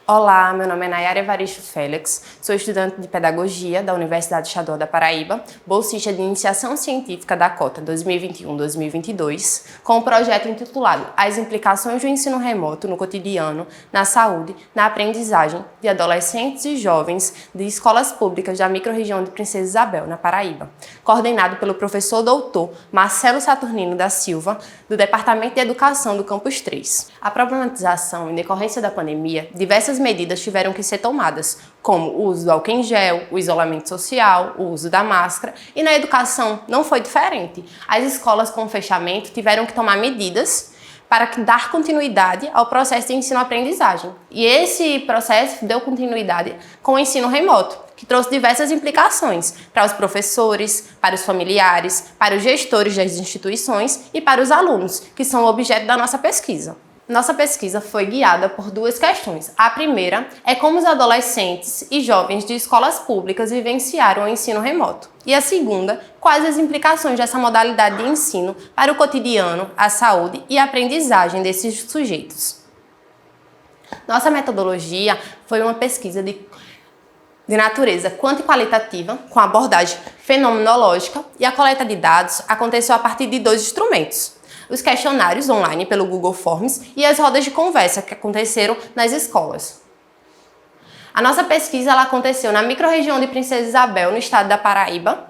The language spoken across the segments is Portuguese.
Olá, meu nome é Nayara Evaristo Félix, sou estudante de Pedagogia da Universidade Estadual da Paraíba, bolsista de Iniciação Científica da Cota 2021-2022, com o projeto intitulado As implicações do ensino remoto no cotidiano, na saúde, na aprendizagem de adolescentes e jovens de escolas públicas da microrregião de Princesa Isabel, na Paraíba, coordenado pelo professor doutor Marcelo Saturnino da Silva, do Departamento de Educação do Campus 3. A problematização em decorrência da pandemia, diversas medidas tiveram que ser tomadas, como o uso do álcool em gel, o isolamento social, o uso da máscara, e na educação não foi diferente. As escolas com fechamento tiveram que tomar medidas para dar continuidade ao processo de ensino-aprendizagem. E esse processo deu continuidade com o ensino remoto, que trouxe diversas implicações para os professores, para os familiares, para os gestores das instituições e para os alunos, que são o objeto da nossa pesquisa. Nossa pesquisa foi guiada por duas questões. A primeira é como os adolescentes e jovens de escolas públicas vivenciaram o ensino remoto. E a segunda, quais as implicações dessa modalidade de ensino para o cotidiano, a saúde e a aprendizagem desses sujeitos. Nossa metodologia foi uma pesquisa de natureza quanto e qualitativa, com abordagem fenomenológica, e a coleta de dados aconteceu a partir de dois instrumentos: os questionários online pelo Google Forms e as rodas de conversa que aconteceram nas escolas. A nossa pesquisa aconteceu na microrregião de Princesa Isabel, no estado da Paraíba,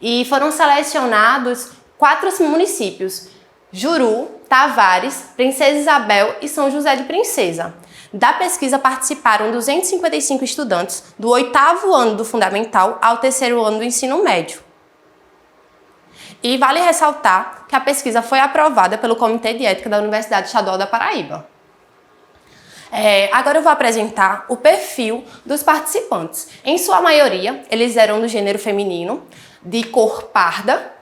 e foram selecionados 4 municípios: Juru, Tavares, Princesa Isabel e São José de Princesa. Da pesquisa participaram 255 estudantes do 8º ano do fundamental ao 3º ano do ensino médio. E vale ressaltar que a pesquisa foi aprovada pelo Comitê de Ética da Universidade Estadual da Paraíba. Agora eu vou apresentar o perfil dos participantes. Em sua maioria, eles eram do gênero feminino, de cor parda,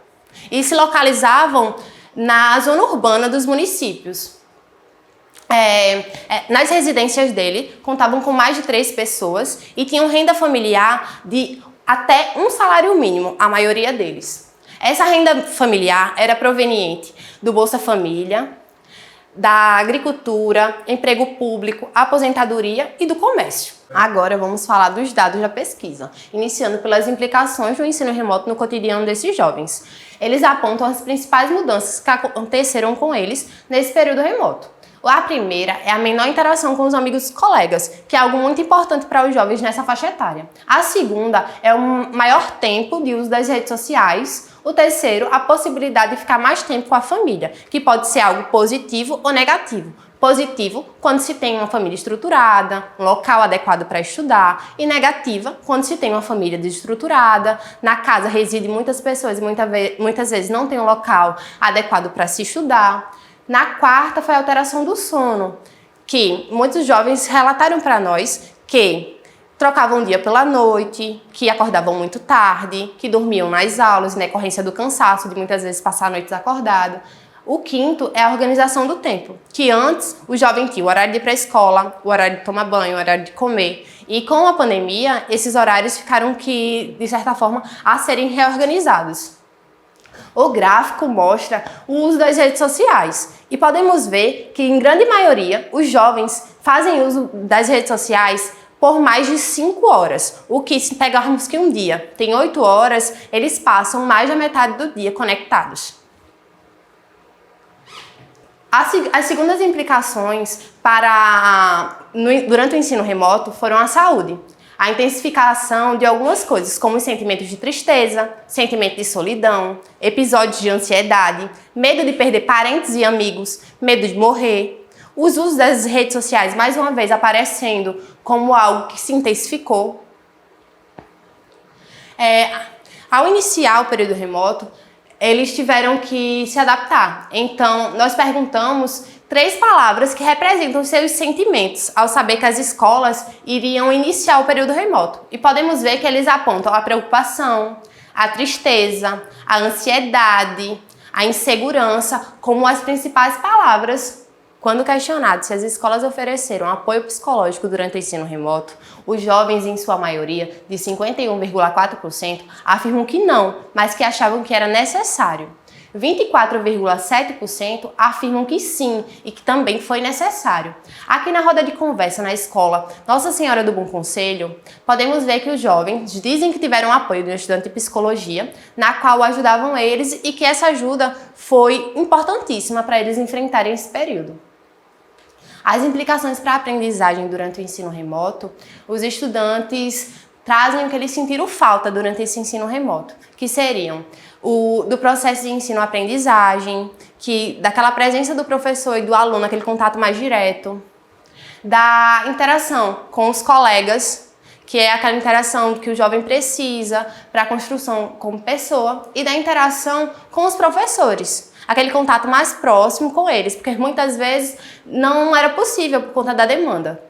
e se localizavam na zona urbana dos municípios. Nas residências dele, contavam com mais de 3 pessoas e tinham renda familiar de até um salário mínimo, a maioria deles. Essa renda familiar era proveniente do Bolsa Família, da agricultura, emprego público, aposentadoria e do comércio. Agora vamos falar dos dados da pesquisa, iniciando pelas implicações do ensino remoto no cotidiano desses jovens. Eles apontam as principais mudanças que aconteceram com eles nesse período remoto. A primeira é a menor interação com os amigos e colegas, que é algo muito importante para os jovens nessa faixa etária. A segunda é o maior tempo de uso das redes sociais. O terceiro, a possibilidade de ficar mais tempo com a família, que pode ser algo positivo ou negativo. Positivo, quando se tem uma família estruturada, um local adequado para estudar, e negativa, quando se tem uma família desestruturada, na casa reside muitas pessoas e muitas vezes não tem um local adequado para se estudar. Na quarta foi a alteração do sono, que muitos jovens relataram para nós que trocavam o dia pela noite, que acordavam muito tarde, que dormiam nas aulas, em decorrência do cansaço, de muitas vezes passar noites acordado. O quinto é a organização do tempo, que antes o jovem tinha o horário de ir para a escola, o horário de tomar banho, o horário de comer. E com a pandemia, esses horários ficaram de certa forma, a serem reorganizados. O gráfico mostra o uso das redes sociais e podemos ver que, em grande maioria, os jovens fazem uso das redes sociais por mais de 5 horas, o que, se pegarmos que um dia tem 8 horas, eles passam mais da metade do dia conectados. As segundas implicações durante o ensino remoto foram a saúde. A intensificação de algumas coisas, como os sentimentos de tristeza, sentimento de solidão, episódios de ansiedade, medo de perder parentes e amigos, medo de morrer. Os usos das redes sociais, mais uma vez, aparecendo como algo que se intensificou. Ao iniciar o período remoto, eles tiveram que se adaptar. Então, nós perguntamos 3 palavras que representam os seus sentimentos ao saber que as escolas iriam iniciar o período remoto. E podemos ver que eles apontam a preocupação, a tristeza, a ansiedade, a insegurança como as principais palavras. Quando questionados se as escolas ofereceram apoio psicológico durante o ensino remoto, os jovens, em sua maioria, de 51,4%, afirmam que não, mas que achavam que era necessário. 24,7% afirmam que sim e que também foi necessário. Aqui na roda de conversa na escola Nossa Senhora do Bom Conselho, podemos ver que os jovens dizem que tiveram apoio de um estudante de psicologia, na qual ajudavam eles e que essa ajuda foi importantíssima para eles enfrentarem esse período. As implicações para a aprendizagem durante o ensino remoto, os estudantes trazem o que eles sentiram falta durante esse ensino remoto, que seriam do processo de ensino-aprendizagem, daquela presença do professor e do aluno, aquele contato mais direto, da interação com os colegas, que é aquela interação que o jovem precisa para a construção como pessoa, e da interação com os professores, aquele contato mais próximo com eles, porque muitas vezes não era possível por conta da demanda.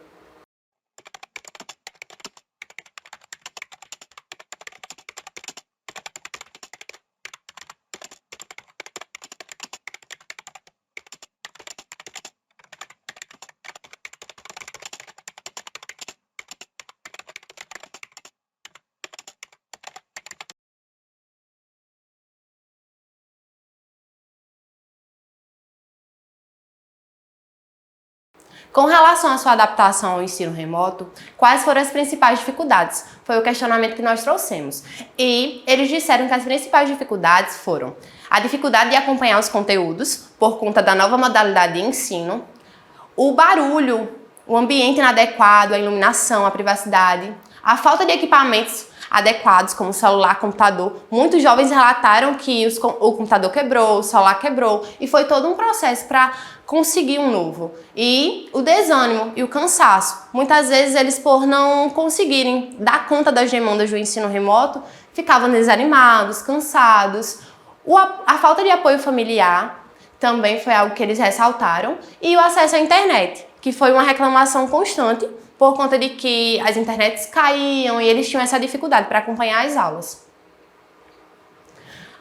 Com relação à sua adaptação ao ensino remoto, quais foram as principais dificuldades? Foi o questionamento que nós trouxemos. E eles disseram que as principais dificuldades foram a dificuldade de acompanhar os conteúdos por conta da nova modalidade de ensino, o barulho, o ambiente inadequado, a iluminação, a privacidade, a falta de equipamentos adequados, como celular, computador. Muitos jovens relataram que o computador quebrou, o celular quebrou, e foi todo um processo para conseguir um novo. E o desânimo e o cansaço. Muitas vezes eles, por não conseguirem dar conta das demandas do ensino remoto, ficavam desanimados, cansados. A falta de apoio familiar também foi algo que eles ressaltaram. E o acesso à internet, que foi uma reclamação constante, por conta de que as internets caíam e eles tinham essa dificuldade para acompanhar as aulas.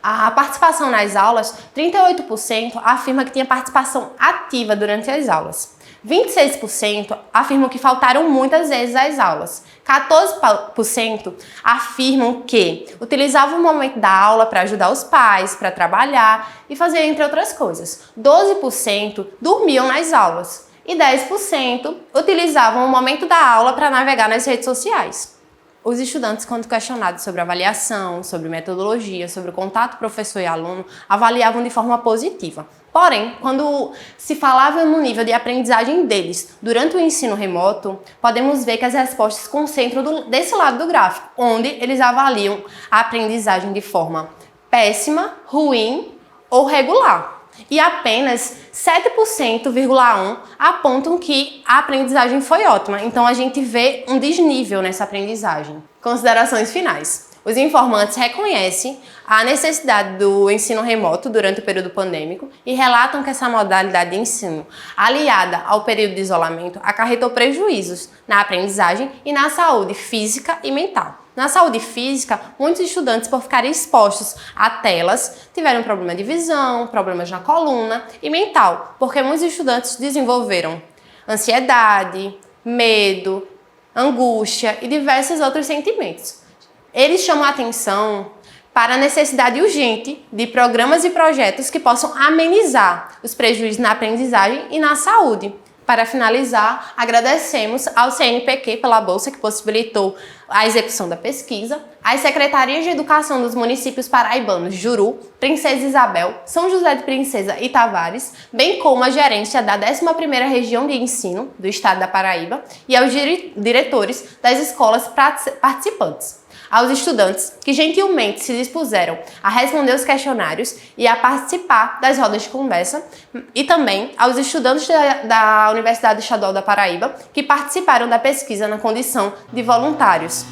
A participação nas aulas, 38% afirma que tinha participação ativa durante as aulas. 26% afirmam que faltaram muitas vezes às aulas. 14% afirmam que utilizavam o momento da aula para ajudar os pais, para trabalhar e fazer entre outras coisas. 12% dormiam nas aulas. E 10% utilizavam o momento da aula para navegar nas redes sociais. Os estudantes, quando questionados sobre avaliação, sobre metodologia, sobre o contato professor e aluno, avaliavam de forma positiva. Porém, quando se falava no nível de aprendizagem deles durante o ensino remoto, podemos ver que as respostas concentram desse lado do gráfico, onde eles avaliam a aprendizagem de forma péssima, ruim ou regular. E apenas 7,1% apontam que a aprendizagem foi ótima. Então a gente vê um desnível nessa aprendizagem. Considerações finais. Os informantes reconhecem a necessidade do ensino remoto durante o período pandêmico e relatam que essa modalidade de ensino, aliada ao período de isolamento, acarretou prejuízos na aprendizagem e na saúde física e mental. Na saúde física, muitos estudantes, por ficarem expostos a telas, tiveram problema de visão, problemas na coluna e mental, porque muitos estudantes desenvolveram ansiedade, medo, angústia e diversos outros sentimentos. Eles chamam a atenção para a necessidade urgente de programas e projetos que possam amenizar os prejuízos na aprendizagem e na saúde. Para finalizar, agradecemos ao CNPq pela bolsa que possibilitou a execução da pesquisa, às secretarias de educação dos municípios paraibanos Juru, Princesa Isabel, São José de Princesa e Tavares, bem como a gerência da 11ª Região de Ensino do Estado da Paraíba e aos diretores das escolas participantes. Aos estudantes que gentilmente se dispuseram a responder os questionários e a participar das rodas de conversa, e também aos estudantes da Universidade Estadual da Paraíba que participaram da pesquisa na condição de voluntários.